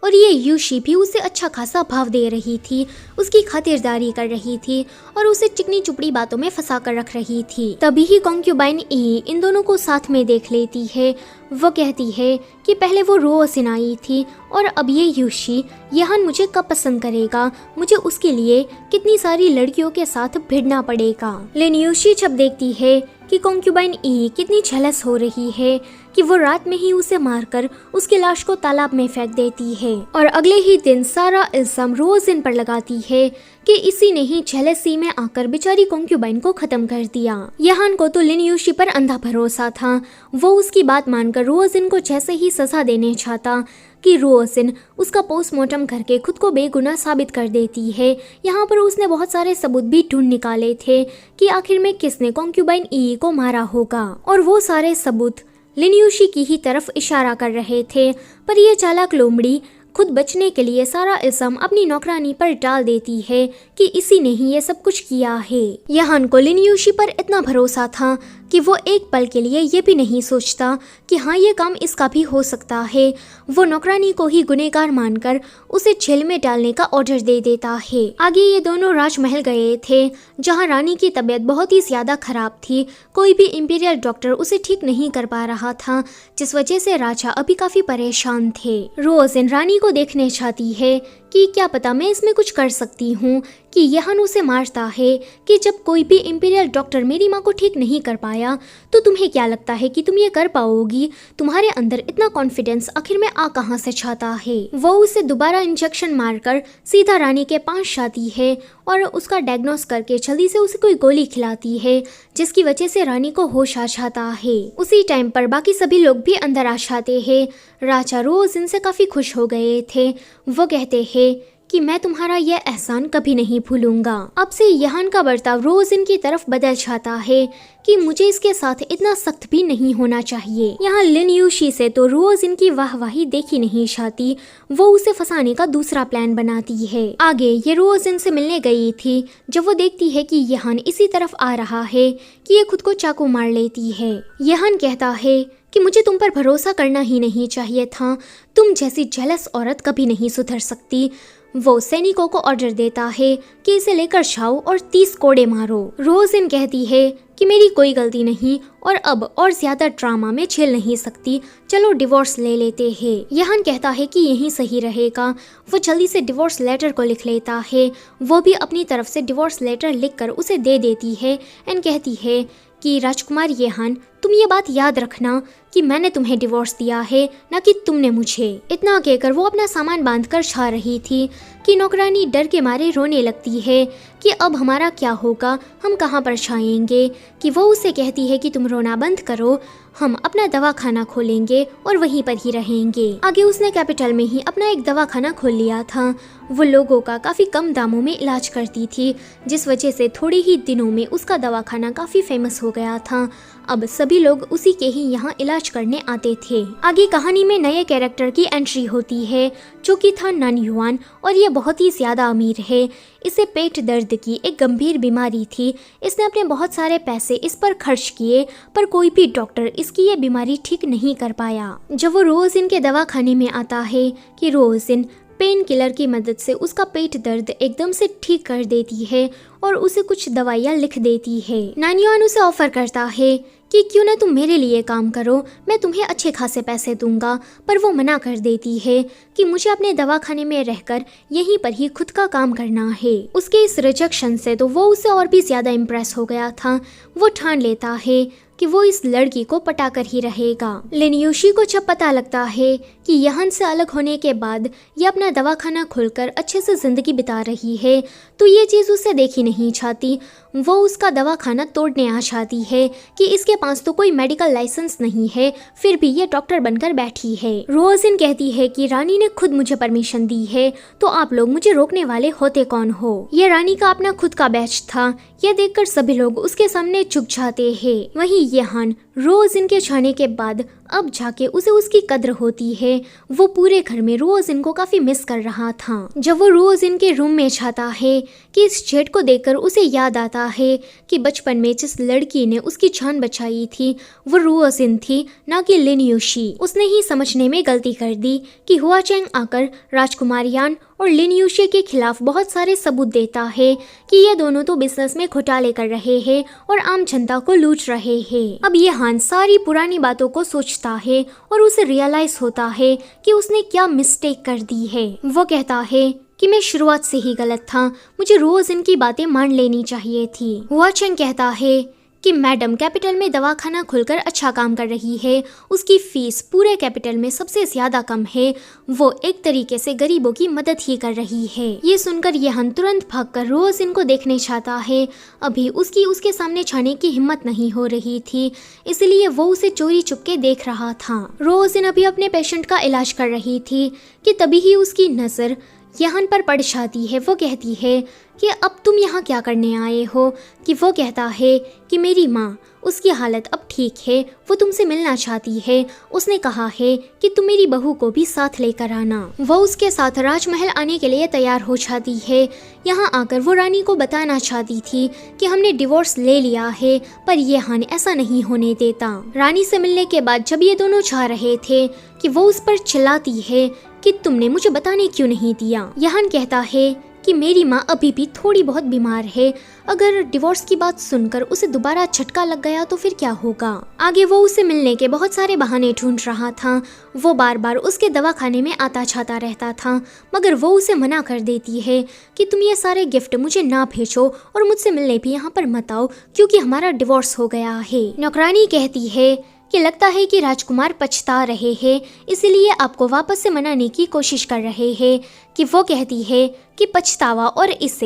और ये यूशी भी उसे अच्छा खासा भाव दे रही थी, उसकी खातिरदारी कर रही थी और उसे चिकनी चुपड़ी बातों में फंसा कर रख रही थी। तभी ही कॉन्क्यूबाइन ई इन दोनों को साथ में देख लेती है। वो कहती है कि पहले वो रोजिन आई थी और अब ये यूशी, यहान मुझे कब पसंद करेगा, मुझे उसके लिए कितनी सारी लड़कियों के साथ भिड़ना पड़ेगा। लेकिन यूशी जब देखती है कि कॉन्क्यूबाइन ई कितनी जेलस हो रही है कि वो रात में ही उसे मारकर उसकी लाश को तालाब में फेंक देती है और अगले ही दिन सारा इल्जाम रोजिन पर लगाती है कि इसी ने ही जेलसी में आकर बेचारी कॉन्क्यूबाइन को खत्म कर दिया। यहान को तो लिन यूशी पर अंधा भरोसा था। वो उसकी बात मानकर रोजिन को जैसे ही सजा देने चाहता कि रोजिन उसका पोस्टमार्टम करके खुद को बेगुनाह साबित कर देती है। यहाँ पर उसने बहुत सारे सबूत भी ढूंढ निकाले थे कि आखिर में किसने कॉन्क्यूबाइन ई को मारा होगा और वो सारे सबूत लिनयुशी की ही तरफ इशारा कर रहे थे, पर यह चालाक लोमड़ी खुद बचने के लिए सारा इल्जाम अपनी नौकरानी पर डाल देती है कि इसी ने ही ये सब कुछ किया है। यहान को लिनयुशी पर इतना भरोसा था कि वो एक पल के लिए ये भी नहीं सोचता कि हाँ ये काम इसका भी हो सकता है। वो नौकरानी को ही गुनहगार मानकर उसे जेल में डालने का ऑर्डर दे देता है। आगे ये दोनों राजमहल गए थे, जहाँ रानी की तबीयत बहुत ही ज्यादा खराब थी। कोई भी इंपीरियल डॉक्टर उसे ठीक नहीं कर पा रहा था, जिस वजह से राजा अभी काफी परेशान थे। रोज इन रानी को देखने चाहती है कि क्या पता मैं इसमें कुछ कर सकती हूँ, कि यहान उसे मारता है कि जब कोई भी इंपीरियल डॉक्टर मेरी माँ को ठीक नहीं कर पाया तो तुम्हें क्या लगता है कि तुम ये कर पाओगी? तुम्हारे अंदर इतना कॉन्फिडेंस आखिर में आ कहाँ से छाता है? वो उसे दोबारा इंजेक्शन मारकर सीधा रानी के पास जाती है और उसका डायग्नोस करके जल्दी से उसे कोई गोली खिलाती है, जिसकी वजह से रानी को होश आ जाता है। उसी टाइम पर बाकी सभी लोग भी अंदर आ जाते हैं। राजा रोज इनसे काफी खुश हो गए थे। वो कहते हैं कि मैं तुम्हारा यह एहसान कभी नहीं भूलूंगा। अब से यहान का बर्ताव रोज इनकी तरफ बदल जाता है कि मुझे इसके साथ इतना सख्त भी नहीं होना चाहिए। यहाँ लिनयुशी से तो रोज इनकी वाहवाही देखी नहीं जाती। वो उसे फंसाने का दूसरा प्लान बनाती है। आगे ये रोज इनसे मिलने गई थी। जब वो देखती है कि यहान इसी तरफ आ रहा है कि ये खुद को चाकू मार लेती है। यहान कहता है कि मुझे तुम पर भरोसा करना ही नहीं चाहिए था। तुम जैसी जेलस औरत कभी नहीं सुधर सकती। वो सैनिकों को ऑर्डर देता है कि इसे लेकर जाओ और 30 कोड़े मारो। रोजिन कहती है कि मेरी कोई गलती नहीं और अब और ज्यादा ड्रामा में झेल नहीं सकती, चलो डिवोर्स ले लेते हैं। यहान कहता है कि यही सही रहेगा। वो जल्दी से डिवोर्स लेटर को लिख लेता है। वो भी अपनी तरफ से डिवोर्स लेटर लिखकर उसे दे देती है एंड कहती है कि राजकुमार यहान, तुम ये बात याद रखना कि मैंने तुम्हें डिवोर्स दिया है, न कि तुमने मुझे। इतना कहकर वो अपना सामान बांधकर जा रही थी कि नौकरानी डर के मारे रोने लगती है कि अब हमारा क्या होगा, हम कहाँ पर जाएंगे। कि वो उसे कहती है कि तुम रोना बंद करो, हम अपना दवाखाना खोलेंगे और वहीं पर ही रहेंगे। आगे उसने कैपिटल में ही अपना एक दवाखाना खोल लिया था। वो लोगों का काफ़ी कम दामों में इलाज करती थी, जिस वजह से थोड़े ही दिनों में उसका दवाखाना काफ़ी फेमस हो गया था। अब सभी लोग उसी के ही यहाँ इलाज करने आते थे। आगे कहानी में नए कैरेक्टर की एंट्री होती है, जो कि था नन युआन, और ये बहुत ही ज़्यादा अमीर है। इसे पेट दर्द की एक गंभीर बीमारी थी। इसने अपने बहुत सारे पैसे इस पर खर्च किए, पर कोई भी डॉक्टर इसकी ये बीमारी ठीक नहीं कर पाया। जब वो रोजिन के दवाखाने में आता है कि रोजिन पेन किलर की मदद से उसका पेट दर्द एकदम से ठीक कर देती है और उसे कुछ दवाइयाँ लिख देती है। नानियान उसे ऑफर करता है कि क्यों ना तुम मेरे लिए काम करो, मैं तुम्हें अच्छे खासे पैसे दूंगा। पर वो मना कर देती है कि मुझे अपने दवाखाने में रहकर यहीं पर ही खुद का काम करना है। उसके इस रिजेक्शन से तो वो उससे और भी ज्यादा इम्प्रेस हो गया था। वो ठान लेता है कि वो इस लड़की को पटाकर ही रहेगा। लिनयुशी को जब पता लगता है कि यहान से अलग होने के बाद ये अपना दवाखाना खोलकर अच्छे से जिंदगी बिता रही है, तो ये चीज़ उसे देखी नहीं चाहती। वो उसका दवाखाना तोड़ने आ जाती है कि इसके पास तो कोई मेडिकल लाइसेंस नहीं है, फिर भी ये डॉक्टर बनकर बैठी है। रोजिन कहती है कि रानी ने खुद मुझे परमिशन दी है, तो आप लोग मुझे रोकने वाले होते कौन हो। ये रानी का अपना खुद का बैच था। यह देखकर सभी लोग उसके सामने झुक जाते हैं। वहीं यहान रोज इनके जाने के बाद अब जाके उसे उसकी कद्र होती है। वो पूरे घर में रोज इनको काफी मिस कर रहा था। जब वो रोज इनके रूम में जाता है कि इस जेट को देखकर उसे याद आता है कि बचपन में जिस लड़की ने उसकी जान बचाई थी वो रोजिन थी, ना कि लिनयुशी। उसने ही समझने में गलती कर दी कि हुआ चेंग आकर राजकुमार यान और लिनयुशी के खिलाफ बहुत सारे सबूत देता है कि ये दोनों तो बिजनेस में घोटाले कर रहे हैं और आम जनता को लूट रहे हैं। अब ये हान सारी पुरानी बातों को सोचता है और उसे रियलाइज होता है कि उसने क्या मिस्टेक कर दी है। वो कहता है कि मैं शुरुआत से ही गलत था, मुझे रोज इनकी बातें मान लेनी चाहिए थी। हुआ चेंग कहता है कि मैडम कैपिटल में दवाखाना खुलकर अच्छा काम कर रही है, उसकी फीस पूरे कैपिटल में सबसे ज्यादा कम है, वो एक तरीके से गरीबों की मदद ही कर रही है। ये सुनकर यहान तुरंत भागकर रोज इनको देखने चाहता है। अभी उसकी उसके सामने जाने की हिम्मत नहीं हो रही थी, इसलिए वो उसे चोरी चुपके देख रहा था। रोज इन अभी अपने पेशेंट का इलाज कर रही थी कि तभी ही उसकी नजर यहान पर पड़ जाती है। वो कहती है कि अब तुम यहाँ क्या करने आए हो। कि वो कहता है कि मेरी माँ, उसकी हालत अब ठीक है, वो तुमसे मिलना चाहती है। उसने कहा है कि तुम मेरी बहू को भी साथ लेकर आना। वो उसके साथ राजमहल आने के लिए तैयार हो जाती है। यहाँ आकर वो रानी को बताना चाहती थी कि हमने डिवोर्स ले लिया है, पर यहान ऐसा नहीं होने देता। रानी से मिलने के बाद जब ये दोनों जा रहे थे कि वो उस पर चिल्लाती है कि तुमने मुझे बताने क्यों नहीं दिया। यहान कहता है कि मेरी माँ अभी भी थोड़ी बहुत बीमार है, अगर डिवोर्स की बात सुनकर उसे दोबारा झटका लग गया तो फिर क्या होगा। आगे वो उसे मिलने के बहुत सारे बहाने ढूंढ रहा था। वो बार बार उसके दवाखाने में आता जाता रहता था, मगर वो उसे मना कर देती है कि तुम ये सारे गिफ्ट मुझे ना भेजो और मुझसे मिलने भी यहाँ पर मत आओ, क्योंकि हमारा डिवोर्स हो गया है। नौकरानी कहती है कि लगता है कि राजकुमार पछता रहे हैं, इसीलिए आपको वापस से मनाने की कोशिश कर रहे हैं। कि वो कहती है कि पछतावा और इस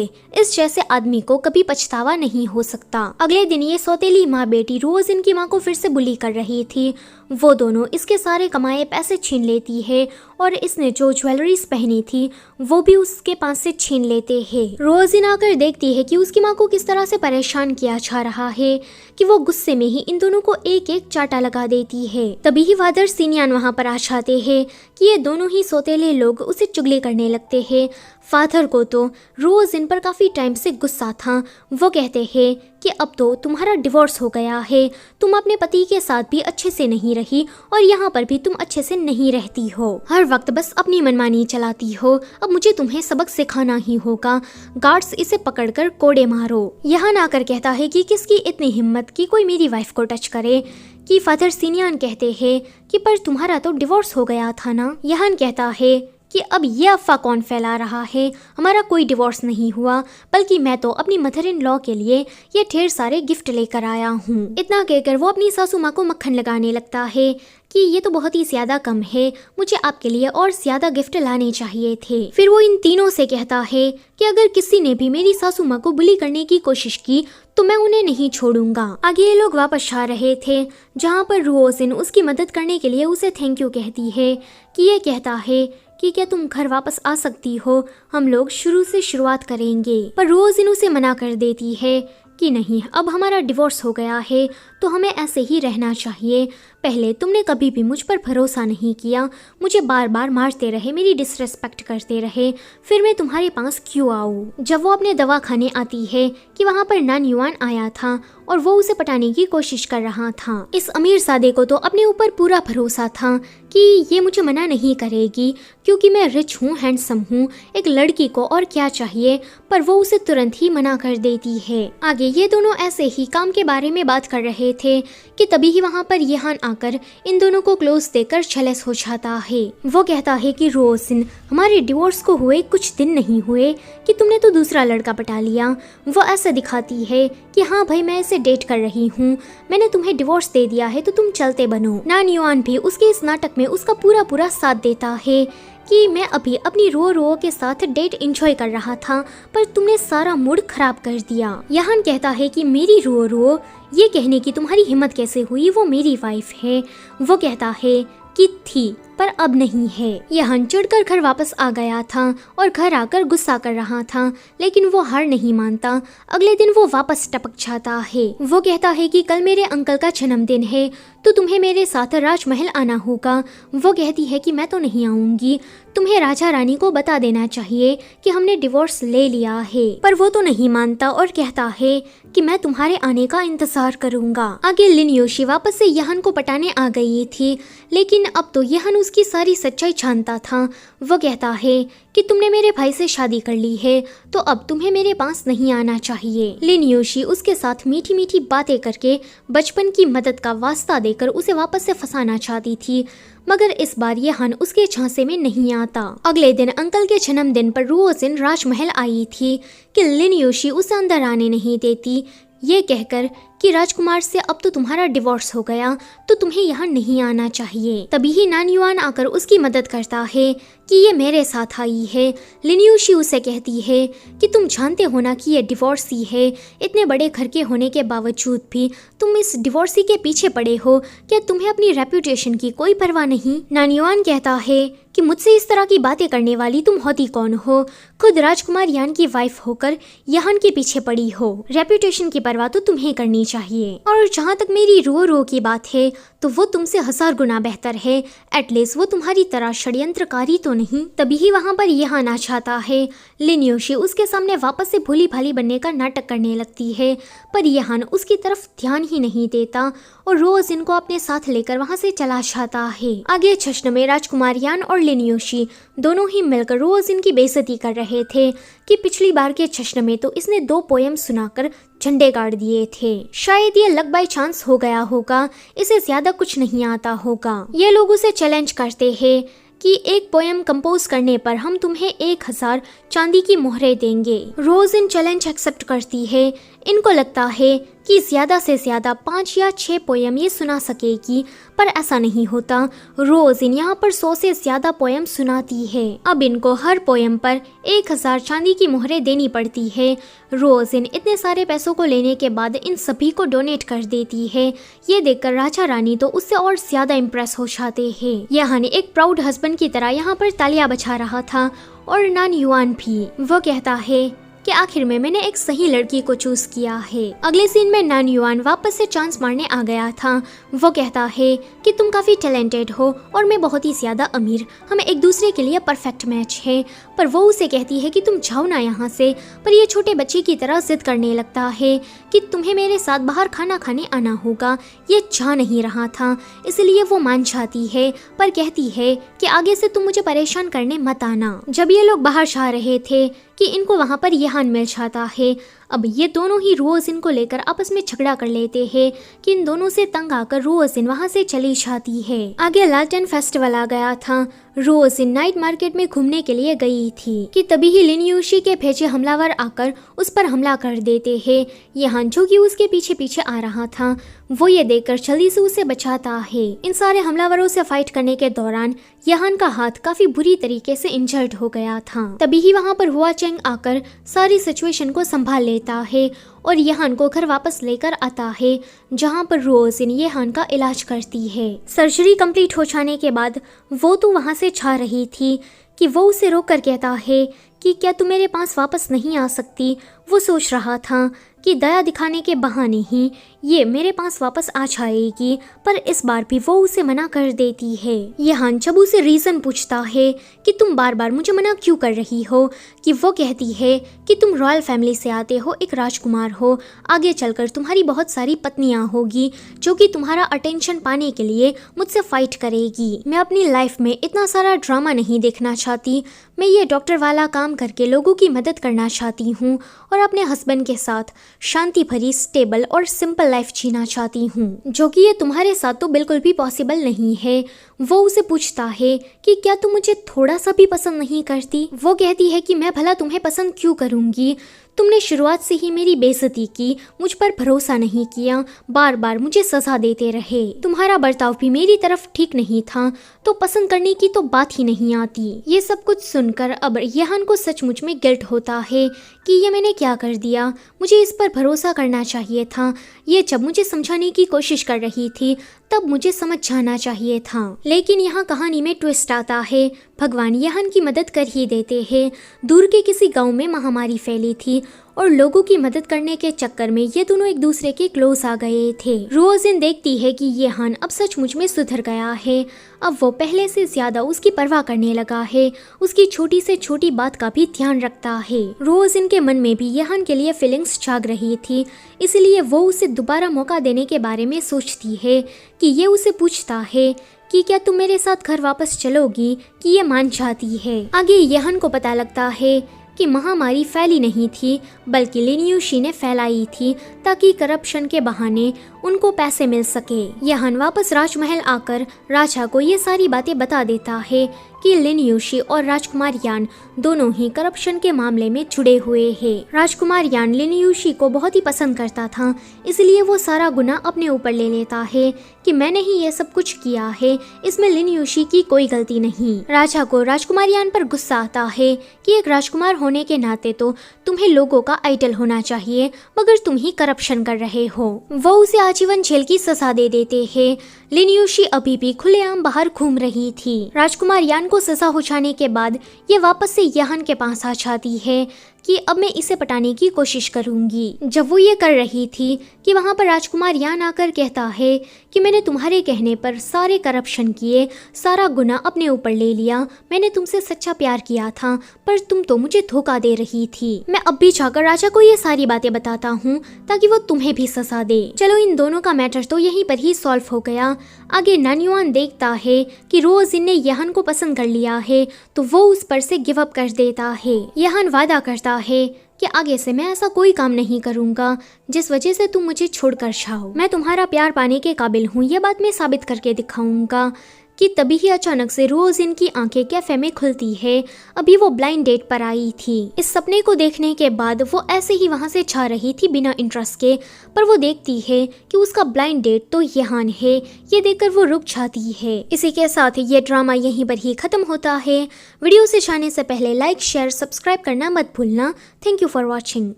जैसे आदमी को कभी पछतावा नहीं हो सकता। अगले दिन ये सौतेली माँ बेटी रोज इनकी माँ को फिर से बुली कर रही थी। वो दोनों इसके सारे कमाए पैसे छीन लेती है और इसने जो ज्वेलरीज पहनी थी वो भी उसके पास से छीन लेते हैं। रोज इन आकर देखती है कि उसकी माँ को किस तरह से परेशान किया जा रहा है कि वो गुस्से में ही इन दोनों को एक एक चाटा लगा देती है। तभी ही फादर सिनियान वहाँ पर आ जाते हैं कि ये दोनों ही सौतेले लोग उसे चुगली करने लगते हैं। फादर को तो रोज इन पर काफी टाइम से गुस्सा था। वो कहते हैं कि अब तो तुम्हारा डिवोर्स हो गया है, तुम अपने पति के साथ भी अच्छे से नहीं रही और यहाँ पर भी तुम अच्छे से नहीं रहती हो, हर वक्त बस अपनी मनमानी चलाती हो। अब मुझे तुम्हें सबक सिखाना ही होगा। गार्ड्स इसे पकड़कर कोड़े मारो। यहाँ आकर कहता है कि किसकी इतनी हिम्मत कि कोई मेरी वाइफ को टच करे। कि फादर सिनियान कहते हैं कि पर तुम्हारा तो डिवोर्स हो गया था ना। यहाँ कहता है कि अब ये अफवाह कौन फैला रहा है, हमारा कोई डिवोर्स नहीं हुआ, बल्कि मैं तो अपनी मदर इन लॉ के लिए ये ढेर सारे गिफ्ट लेकर आया हूँ। इतना कहकर वो अपनी सासू माँ को मक्खन लगाने लगता है कि ये तो बहुत ही ज्यादा कम है, मुझे आपके लिए और ज्यादा गिफ्ट लाने चाहिए थे। फिर वो इन तीनों से कहता है कि अगर किसी ने भी मेरी सासू माँ को बुली करने की कोशिश की तो मैं उन्हें नहीं छोड़ूंगा। आगे ये लोग वापस आ रहे थे, जहाँ पर रोजिन उसकी मदद करने के लिए उसे थैंक यू कहती है। कि ये कहता है कि क्या तुम घर वापस आ सकती हो, हम लोग शुरू से शुरुआत करेंगे। पर रोजिन उसे मना कर देती है कि नहीं, अब हमारा डिवोर्स हो गया है तो हमें ऐसे ही रहना चाहिए। पहले तुमने कभी भी मुझ पर भरोसा नहीं किया, मुझे बार बार मारते रहे, मेरी डिसरेस्पेक्ट करते रहे, फिर मैं तुम्हारे पास क्यों आऊँ। जब वो अपने दवाखाने आती है कि वहाँ पर नान युआन आया था और वो उसे पटाने की कोशिश कर रहा था। इस अमीर सादे को तो अपने ऊपर पूरा भरोसा था कि ये मुझे मना नहीं करेगी, क्योंकि मैं रिच हूँ, हैंडसम हूँ, एक लड़की को और क्या चाहिए। पर वो उसे तुरंत ही मना कर देती है। आगे ये दोनों ऐसे ही काम के बारे में बात कर रहे थे कि तभी ही वहाँ पर यहान आकर इन दोनों को क्लोज देकर जेलस हो जाता है। वो कहता है कि रोजिन, हमारे डिवोर्स को हुए कुछ दिन नहीं हुए कि तुमने तो दूसरा लड़का पटा लिया। वो ऐसा दिखाती है कि हाँ भाई, मैं इसे डेट कर रही हूँ, मैंने तुम्हें डिवोर्स दे दिया है तो तुम चलते बनो। नान युआन भी उसके इस नाटक में उसका पूरा साथ देता है कि मैं अभी अपनी रो के साथ डेट एंजॉय कर रहा था, पर तुमने सारा मूड खराब कर दिया। यहान कहता है कि मेरी रो ये कहने की तुम्हारी हिम्मत कैसे हुई, वो मेरी वाइफ है। वो कहता है कि थी पर अब नहीं है। यहान चिढ़कर घर वापस आ गया था और घर आकर गुस्सा कर रहा था, लेकिन वो हार नहीं मानता। अगले दिन वो वापस टपक जाता है। वो कहता है कि कल मेरे अंकल का जन्मदिन है तो तुम्हें मेरे साथ राजमहल आना होगा। वो कहती है कि मैं तो नहीं आऊंगी, तुम्हें राजा रानी को बता देना चाहिए कि हमने डिवोर्स ले लिया है। पर वो तो नहीं मानता और कहता है कि मैं तुम्हारे आने का इंतजार करूंगा। आगे लिन योशी वापस से यहान को पटाने आ गई थी, लेकिन अब तो यहान उसकी सारी सच्चाई जानता था। वो कहता है कि तुमने मेरे भाई से शादी कर ली है तो अब तुम्हें मेरे पास नहीं आना चाहिए। लिन योशी उसके साथ मीठी मीठी बातें करके बचपन की मदद का वास्ता देकर उसे वापस से फंसाना चाहती थी, मगर इस बार यहान उसके झांसे में नहीं आता। अगले दिन अंकल के जन्मदिन पर रोजिन राजमहल आई थी कि लिन योशी उसे अंदर आने नहीं देती, ये कहकर कि राजकुमार से अब तो तुम्हारा डिवोर्स हो गया, तो तुम्हें यहाँ नहीं आना चाहिए। तभी ही नान युआन आकर उसकी मदद करता है कि ये मेरे साथ आई है। लिन यूशी उसे कहती है कि तुम जानते हो ना कि ये डिवोर्सी है, इतने बड़े घर के होने के बावजूद भी तुम इस डिवोर्सी के पीछे पड़े हो, क्या तुम्हें अपनी रेपुटेशन की कोई परवाह नहीं? नान युआन कहता है कि मुझसे इस तरह की बातें करने वाली तुम होती कौन हो? खुद राजकुमार यान की वाइफ होकर यान के पीछे पड़ी हो, रेपुटेशन की परवाह तो तुम्हें करनी चाहिए। और जहाँ तक मेरी रो की बात है तो वो तुमसे 1000 गुना बेहतर है, एटलीस्ट वो तुम्हारी तरह षड्यंत्रकारी तो नहीं। तभी ही वहाँ पर यहान आ जाता है। लिन यूशी उसके सामने वापस से भोली भाली बनने का नाटक करने लगती है, पर यहान उसकी तरफ ध्यान ही नहीं देता और रोज इनको अपने साथ लेकर वहाँ से चला जाता है। आगे जश्न में राजकुमार यान और लिन यूशी दोनों ही मिलकर रोज इनकी बेइज्जती कर रहे थे कि पिछली बार के जश्न में तो इसने 2 पोयम सुनाकर झंडे गाड़ दिए थे। शायद ये लक बाय चांस हो गया होगा, इसे ज्यादा कुछ नहीं आता होगा। ये लोग उसे चैलेंज करते हैं कि एक पोयम कंपोज करने पर हम तुम्हें 1000 चांदी की मोहरें देंगे। रोज इन चैलेंज एक्सेप्ट करती है। इनको लगता है कि ज्यादा से ज्यादा 5 या 6 पोयम ये सुना सकेगी, पर ऐसा नहीं होता। रोज इन यहाँ पर 100 से ज्यादा पोयम सुनाती है। अब इनको हर पोयम पर 1000 चांदी की मोहरें देनी पड़ती है। रोज इन इतने सारे पैसों को लेने के बाद इन सभी को डोनेट कर देती है। ये देखकर राजा रानी तो उससे और ज्यादा इम्प्रेस हो जाते हैं। यहाँ एक प्राउड हस्बैंड की तरह यहाँ पर तालियां बजा रहा था और नान युआन भी। वो कहता है कि आखिर में मैंने एक सही लड़की को चूज किया है। अगले सीन में नान युआन वापस से चांस मारने आ गया था। वो कहता है कि तुम काफी टैलेंटेड हो और मैं बहुत ही ज्यादा अमीर, हम एक दूसरे के लिए परफेक्ट मैच है। पर वो उसे कहती है कि तुम जाओ ना यहाँ से, पर ये छोटे बच्चे की तरह जिद करने लगता है कि तुम्हें मेरे साथ बाहर खाना खाने आना होगा। ये जा नहीं रहा था, इसलिए वो मान जाती है, पर कहती है कि आगे से तुम मुझे परेशान करने मत आना। जब ये लोग बाहर जा रहे थे कि इनको वहाँ पर यहान मिल जाता है। अब ये दोनों ही रोज इनको लेकर आपस में झगड़ा कर लेते हैं कि इन दोनों से तंग आकर रोज इन वहाँ से चली जाती है। आगे लालटेन फेस्टिवल आ गया था। रोज इन नाइट मार्केट में घूमने के लिए गई थी कि तभी ही लिन यूशी के भेजे हमलावर आकर उस पर हमला कर देते हैं। यहान जो कि उसके पीछे पीछे आ रहा था, वो ये देखकर जल्दी से उसे बचाता है। इन सारे हमलावरों से फाइट करने के दौरान यहान का हाथ काफी बुरी तरीके से इंजर्ड हो गया था। तभी ही वहाँ पर हुआ चेंग आकर सारी सिचुएशन को संभाल लेता है और यहान को घर वापस लेकर आता है, जहाँ पर रोज इन यहान का इलाज करती है। सर्जरी कंप्लीट हो जाने के बाद वो तो वहाँ से जा रही थी कि वो उसे रोक कर कहता है कि क्या तू मेरे पास वापस नहीं आ सकती। वो सोच रहा था कि दया दिखाने के बहाने ही ये मेरे पास वापस आ जाएगी, पर इस बार भी वो उसे मना कर देती है। यहान जब उसे रीजन पूछता है कि तुम बार बार मुझे मना क्यों कर रही हो, कि वो कहती है कि तुम रॉयल फैमिली से आते हो, एक राजकुमार हो, आगे चलकर तुम्हारी बहुत सारी पत्नियां होगी जो कि तुम्हारा अटेंशन पाने के लिए मुझसे फाइट करेगी। मैं अपनी लाइफ में इतना सारा ड्रामा नहीं देखना चाहती, मैं ये डॉक्टर वाला काम करके लोगों की मदद करना चाहती हूँ और अपने हस्बैंड के साथ शांति भरी, स्टेबल और सिंपल लाइफ जीना चाहती हूँ, जो कि ये तुम्हारे साथ तो बिल्कुल भी पॉसिबल नहीं है। वो उसे पूछता है कि क्या तुम मुझे थोड़ा सा भी पसंद नहीं करती। वो कहती है कि मैं भला तुम्हें पसंद क्यों करूँगी, तुमने शुरुआत से ही मेरी बेइज्जती की, मुझ पर भरोसा नहीं किया, बार बार मुझे सजा देते रहे, तुम्हारा बर्ताव भी मेरी तरफ ठीक नहीं था, तो पसंद करने की तो बात ही नहीं आती। ये सब कुछ सुनकर अब यहान को सचमुच में गिल्ट होता है कि ये मैंने क्या कर दिया, मुझे इस पर भरोसा करना चाहिए था। ये जब मुझे समझाने की कोशिश कर रही थी तब मुझे समझ जाना चाहिए था। लेकिन यहाँ कहानी में ट्विस्ट आता है। भगवान यहान की मदद कर ही देते हैं। दूर के किसी गांव में महामारी फैली थी और लोगों की मदद करने के चक्कर में ये दोनों एक दूसरे के क्लोज आ गए थे। रोजिन देखती है कि यहान अब सचमुच में सुधर गया है। अब वो पहले से ज्यादा उसकी परवाह करने लगा है, उसकी छोटी से छोटी बात का भी ध्यान रखता है। रोजिन के मन में भी यहान के लिए फीलिंग्स जाग रही थी, इसलिए वो उसे दोबारा मौका देने के बारे में सोचती है कि ये उसे पूछता है कि क्या तुम मेरे साथ घर वापस चलोगी, कि ये मान जाती है। आगे यहान को पता लगता है कि महामारी फैली नहीं थी, बल्कि लिन यूशी ने फैलाई थी ताकि करप्शन के बहाने उनको पैसे मिल सके। यहान वापस राजमहल आकर राजा को ये सारी बातें बता देता है कि लिन यूशी और राजकुमार यान दोनों ही करप्शन के मामले में जुड़े हुए हैं। राजकुमार यान लिन यूशी को बहुत ही पसंद करता था, इसलिए वो सारा गुनाह अपने ऊपर ले लेता है कि मैंने ही ये सब कुछ किया है, इसमें लिन यूशी की कोई गलती नहीं। राजा को राजकुमार यान पर गुस्सा आता है कि एक राजकुमार होने के नाते तो तुम्हें लोगों का आइडल होना चाहिए, मगर तुम ही करप्शन कर रहे हो। वो उसे आजीवन जेल की सजा दे देते हैं। लिन यूशी अभी भी खुलेआम बाहर घूम रही थी। राजकुमार यान को सजा हो जाने के बाद ये वापस से यान के पास आ जाती है कि अब मैं इसे पटाने की कोशिश करूंगी। जब वो ये कर रही थी कि वहाँ पर राजकुमार यान आकर कहता है कि मैंने तुम्हारे कहने पर सारे करप्शन किए, सारा गुनाह अपने ऊपर ले लिया, मैंने तुमसे सच्चा प्यार किया था पर तुम तो मुझे धोखा दे रही थी। मैं अब भी जाकर राजा को ये सारी बातें बताता हूँ ताकि वो तुम्हें भी सजा दे। चलो इन दोनों का मैटर तो यहीं पर ही सॉल्व हो गया। आगे नान्युआन देखता है कि रोज ने यहान को पसंद कर लिया है तो वो उस पर से गिव अप कर देता है। यहान वादा करता है कि आगे से मैं ऐसा कोई काम नहीं करूंगा जिस वजह से तुम मुझे छोड़कर जाओ। मैं तुम्हारा प्यार पाने के काबिल हूँ, ये बात मैं साबित करके दिखाऊंगा। कि तभी ही अचानक से रोज इनकी आंखें कैफे में खुलती है। अभी वो ब्लाइंड डेट पर आई थी। इस सपने को देखने के बाद वो ऐसे ही वहां से जा रही थी बिना इंटरेस्ट के, पर वो देखती है कि उसका ब्लाइंड डेट तो यहान है। ये देखकर वो रुक जाती है। इसी के साथ ये ड्रामा यहीं पर ही खत्म होता है। वीडियो से जाने से पहले लाइक, शेयर, सब्सक्राइब करना मत भूलना। Thank you for watching.